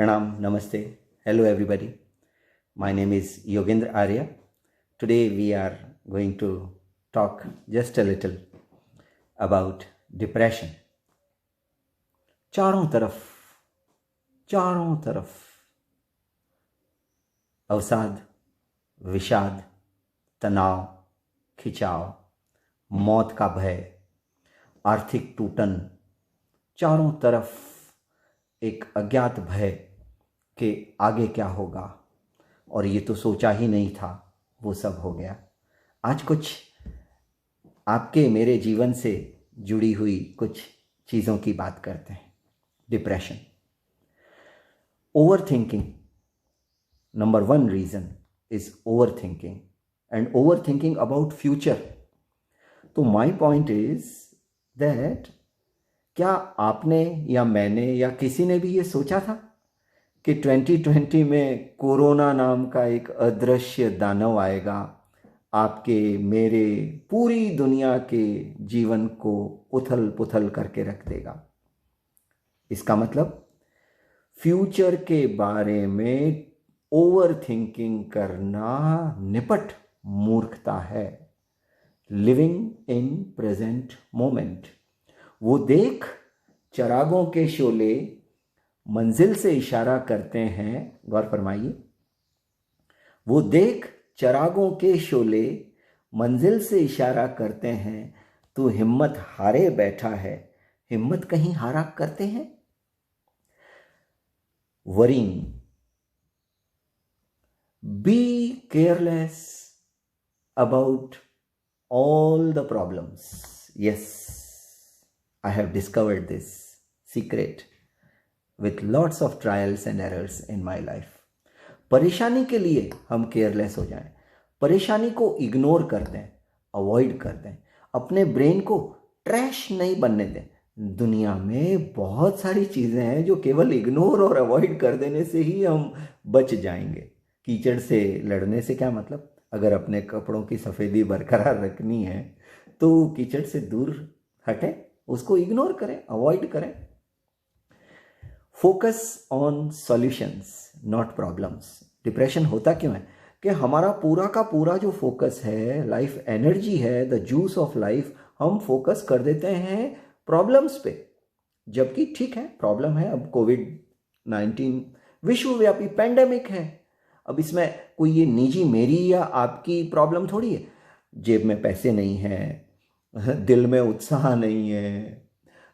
Pranam, Namaste. Hello, everybody. My name is Yogendra Arya. Today we are going to talk just a little about depression. चारों तरफ अवसाद, विषाद, तनाव, खिंचाव, मौत का भय, आर्थिक टूटन, चारों तरफ एक अज्ञात भय कि आगे क्या होगा, और ये तो सोचा ही नहीं था, वो सब हो गया। आज कुछ आपके मेरे जीवन से जुड़ी हुई कुछ चीज़ों की बात करते हैं। Depression, over thinking. Number 1 reason is over thinking and over thinking about future. तो माई पॉइंट इज दैट क्या आपने या मैंने या किसी ने भी ये सोचा था कि 2020 में कोरोना नाम का एक अदृश्य दानव आएगा, आपके मेरे पूरी दुनिया के जीवन को उथल पुथल करके रख देगा? इसका मतलब फ्यूचर के बारे में ओवर थिंकिंग करना निपट मूर्खता है। Living in present moment. वो देख चिरागों के शोले मंजिल से इशारा करते हैं, गौर फरमाइए। वो देख चिरागों के शोले मंजिल से इशारा करते हैं, तू हिम्मत हारे बैठा है, हिम्मत कहीं हारा करते हैं। Worrying, be careless about all the problems. Yes, I have discovered this secret with lots of trials and errors in my life. परेशानी के लिए हम केयरलेस हो जाएं, परेशानी को इग्नोर कर दें, अवॉइड कर दें, अपने ब्रेन को ट्रैश नहीं बनने दें। दुनिया में बहुत सारी चीज़ें हैं जो केवल इग्नोर और अवॉइड कर देने से ही हम बच जाएंगे। कीचड़ से लड़ने से क्या मतलब? अगर अपने कपड़ों की सफ़ेदी बरकरार रखनी है तो कीचड़ से दूर हटें, उसको इग्नोर करें, अवॉइड करें। Focus on solutions not problems. Depression होता क्यों है कि हमारा पूरा का पूरा जो फोकस है, लाइफ एनर्जी है, द जूस ऑफ लाइफ, हम फोकस कर देते हैं प्रॉब्लम्स पे। जबकि ठीक है, प्रॉब्लम है, अब कोविड-19 विश्वव्यापी पैंडेमिक है। अब इसमें कोई ये निजी मेरी या आपकी प्रॉब्लम थोड़ी है। जेब में पैसे नहीं हैं, दिल में उत्साह नहीं है,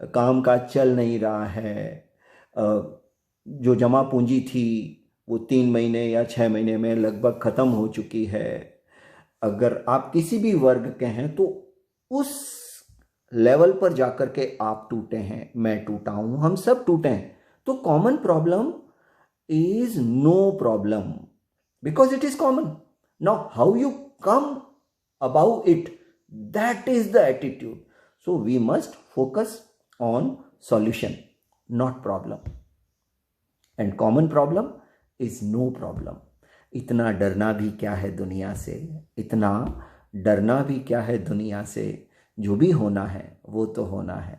काम काज चल नहीं रहा है, जो जमा पूंजी थी वो 3 महीने या 6 महीने में लगभग ख़त्म हो चुकी है। अगर आप किसी भी वर्ग के हैं तो उस लेवल पर जाकर के आप टूटे हैं, मैं टूटा हूँ, हम सब टूटे हैं। तो common problem is no problem because it is common. Now how you come about it, that is the attitude. So we must focus on solution, not problem. And common problem is no problem. इतना डरना भी क्या है दुनिया से, इतना डरना भी क्या है दुनिया से। जो भी होना है वो तो होना है,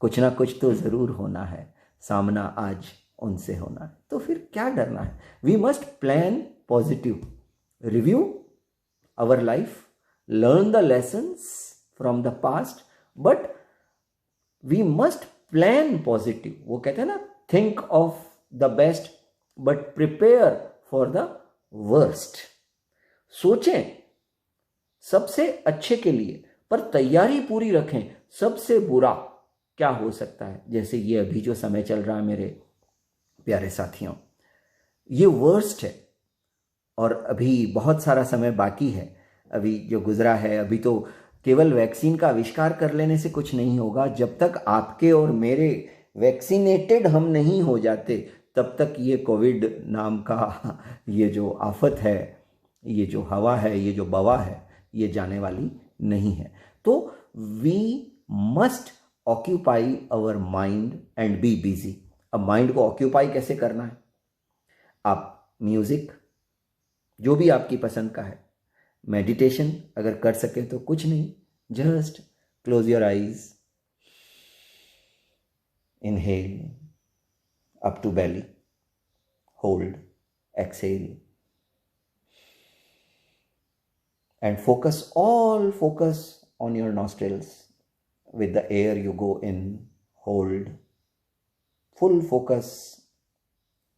कुछ ना कुछ तो ज़रूर होना है, सामना आज उनसे होना है, तो फिर क्या डरना है? We must plan positive, review our life, learn the lessons from the past, but we must plan positive. वो कहते हैं ना, think of the best but prepare for the worst. सोचें सबसे अच्छे के लिए, पर तैयारी पूरी रखें सबसे बुरा क्या हो सकता है। जैसे ये अभी जो समय चल रहा है मेरे प्यारे साथियों, ये वर्स्ट है, और अभी बहुत सारा समय बाकी है। अभी जो गुजरा है, अभी तो केवल वैक्सीन का आविष्कार कर लेने से कुछ नहीं होगा। जब तक आपके और मेरे वैक्सीनेटेड हम नहीं हो जाते, तब तक ये कोविड नाम का ये जो आफत है, ये जो हवा है, ये जो बवा है, ये जाने वाली नहीं है। तो we must occupy our mind and be busy. अब माइंड को ऑक्यूपाई कैसे करना है? आप म्यूजिक, जो भी आपकी पसंद का है, मेडिटेशन अगर कर सके तो, कुछ नहीं, just close your eyes, inhale up to belly, hold, exhale, and focus on your nostrils. With the air you go in, hold, full focus,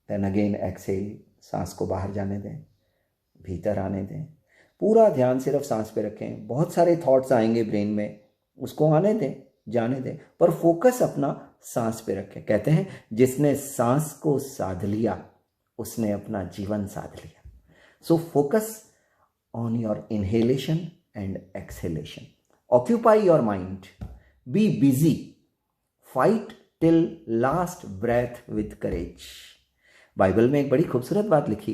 then again exhale, सांस को बाहर जाने दें, भीतर आने दें। पूरा ध्यान सिर्फ सांस पे रखें। बहुत सारे थॉट्स आएंगे ब्रेन में, उसको आने दें, जाने दें, पर फोकस अपना सांस पे रखें। कहते हैं जिसने सांस को साध लिया उसने अपना जीवन साध लिया। So focus on your inhalation and exhalation. Occupy your mind, be busy, fight till last breath with courage. Bible में एक बड़ी खूबसूरत बात लिखी,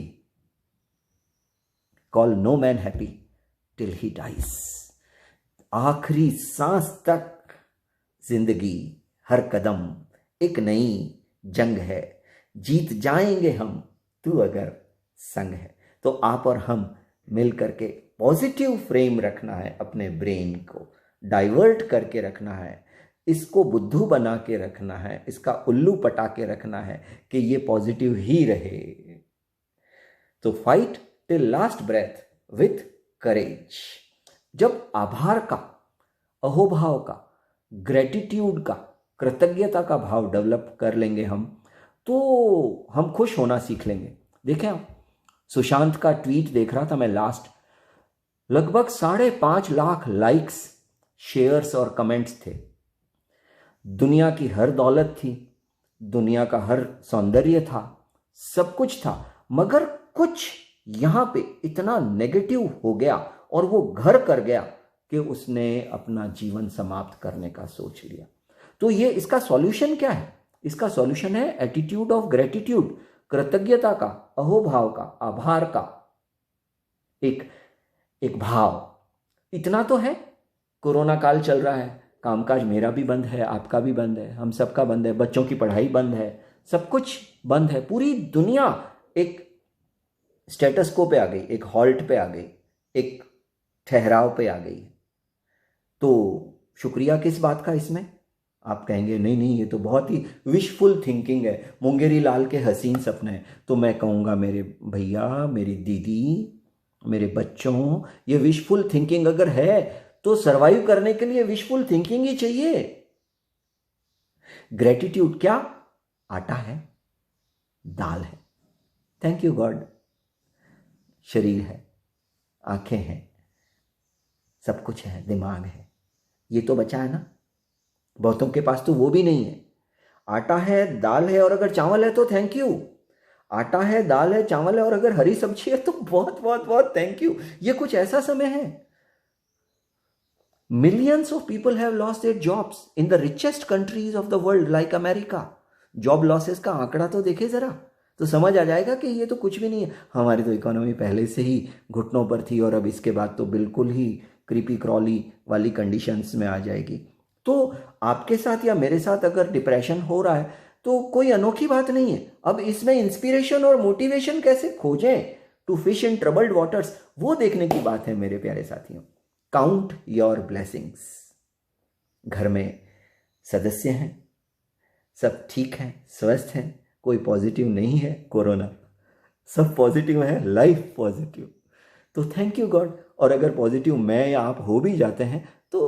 call no man happy till he dies. आखिरी सांस तक जिंदगी, हर कदम एक नई जंग है, जीत जाएंगे हम तू अगर संग है। तो आप और हम मिल करके पॉजिटिव फ्रेम रखना है, अपने ब्रेन को डाइवर्ट करके रखना है, इसको बुद्धू बना के रखना है, इसका उल्लू पटा के रखना है कि ये पॉजिटिव ही रहे। तो fight till last breath with courage. जब आभार का, अहोभाव का, ग्रेटिट्यूड का, कृतज्ञता का भाव डेवलप कर लेंगे हम, तो हम खुश होना सीख लेंगे। देखें आप, सुशांत का ट्वीट देख रहा था मैं लास्ट, लगभग 5.5 लाख लाइक्स, शेयर्स और कमेंट्स थे। दुनिया की हर दौलत थी, दुनिया का हर सौंदर्य था, सब कुछ था, मगर कुछ यहां पे इतना नेगेटिव हो गया और वो घर कर गया कि उसने अपना जीवन समाप्त करने का सोच लिया। तो ये इसका सॉल्यूशन क्या है? इसका सॉल्यूशन है एटीट्यूड ऑफ ग्रेटिट्यूड, कृतज्ञता का, अहोभाव का, आभार का एक भाव। इतना तो है, कोरोना काल चल रहा है, कामकाज मेरा भी बंद है, आपका भी बंद है, हम सबका बंद है, बच्चों की पढ़ाई बंद है, सब कुछ बंद है। पूरी दुनिया एक स्टेटस को पे आ गई, एक हॉल्ट पे आ गई, एक ठहराव पे आ गई। तो शुक्रिया किस बात का इसमें? आप कहेंगे नहीं नहीं, ये तो बहुत ही विशफुल थिंकिंग है, मुंगेरी लाल के हसीन सपने हैं। तो मैं कहूँगा मेरे भैया, मेरी दीदी, मेरे बच्चों, ये विशफुल थिंकिंग अगर है तो सरवाइव करने के लिए विशफुल थिंकिंग ही चाहिए। ग्रेटिट्यूड क्या? आटा है, दाल है, थैंक यू गॉड, शरीर है, आंखें हैं, सब कुछ है, दिमाग है, ये तो बचा है ना। बहुतों के पास तो वो भी नहीं है। आटा है, दाल है और अगर चावल है तो थैंक यू। आटा है, दाल है, चावल है और अगर हरी सब्जी है तो बहुत बहुत बहुत थैंक यू। ये कुछ ऐसा समय है। Millions of people have lost their jobs in the richest countries of the world like America. Job losses का आंकड़ा तो देखे जरा, तो समझ आ जाएगा कि ये तो कुछ भी नहीं है। हमारी तो इकोनॉमी पहले से ही घुटनों पर थी और अब इसके बाद तो बिल्कुल ही क्रीपी क्रॉली वाली कंडीशंस में आ जाएगी। तो आपके साथ या मेरे साथ अगर डिप्रेशन हो रहा है तो कोई अनोखी बात नहीं है। अब इसमें इंस्पिरेशन और मोटिवेशन कैसे खोजें to fish in troubled waters, वो देखने की बात है मेरे प्यारे साथियों। Count your blessings. घर में सदस्य हैं, सब ठीक हैं, स्वस्थ हैं, कोई पॉजिटिव नहीं है कोरोना, सब पॉजिटिव है, लाइफ पॉजिटिव। तो थैंक यू गॉड। और अगर पॉजिटिव मैं या आप हो भी जाते हैं तो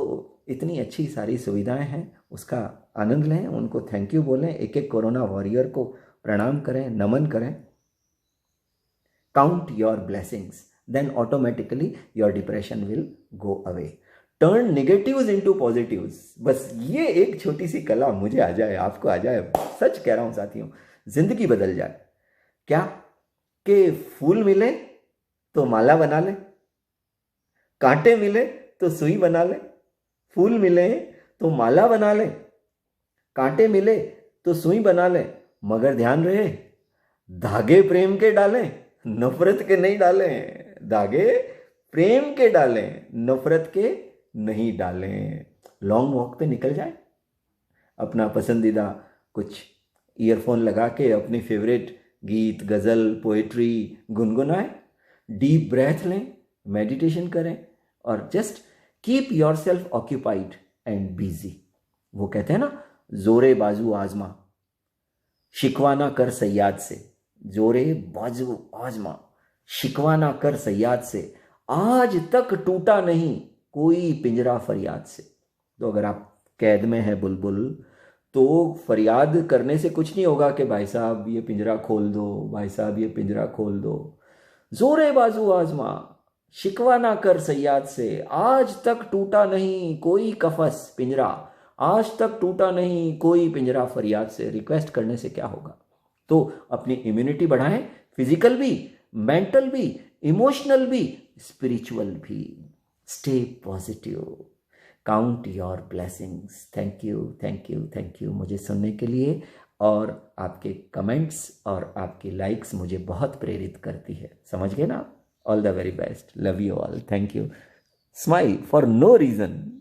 इतनी अच्छी सारी सुविधाएं हैं, उसका आनंद लें, उनको थैंक यू बोलें, एक एक कोरोना वॉरियर को प्रणाम करें, नमन करें। Count your blessings, then automatically your depression will go away. Turn negatives into positives. बस ये एक छोटी सी कला मुझे आ जाए, आपको आ जाए, सच कह रहा हूं साथियों, जिंदगी बदल जाए। क्या कि फूल मिले तो माला बना ले, कांटे मिले तो सुई बना ले। फूल मिले तो माला बना ले, कांटे मिले तो सुई बना ले, मगर ध्यान रहे धागे प्रेम के डालें, नफरत के नहीं डालें। धागे प्रेम के डालें, नफरत के नहीं डालें। लॉन्ग वॉक पे निकल जाए, अपना पसंदीदा कुछ ईयरफोन लगा के अपनी फेवरेट गीत, गज़ल, पोएट्री गुनगुनाएं, डीप ब्रेथ लें, मेडिटेशन करें और just keep your self occupied and busy. वो कहते हैं ना, जोरे बाजू आजमा, शिकवा ना कर सयाद से, जोरे बाजू आजमा, शिकवा ना कर सयाद से, आज तक टूटा नहीं कोई पिंजरा फरियाद से। तो अगर आप कैद में हैं बुलबुल, तो फरियाद करने से कुछ नहीं होगा कि भाई साहब ये पिंजरा खोल दो, भाई साहब ये पिंजरा खोल दो। जोरे बाजू आजमा, शिकवा ना कर सयाद से, आज तक टूटा नहीं कोई कफस पिंजरा, आज तक टूटा नहीं कोई पिंजरा फरियाद से। रिक्वेस्ट करने से क्या होगा? तो अपनी इम्यूनिटी बढ़ाएं, फिजिकल भी, मेंटल भी, इमोशनल भी, स्पिरिचुअल भी। Stay positive, count your blessings. Thank you, thank you, thank you मुझे सुनने के लिए। और आपके कमेंट्स और आपकी लाइक्स मुझे बहुत प्रेरित करती है, समझ गए ना? All the very best, love you all, thank you. Smile for no reason.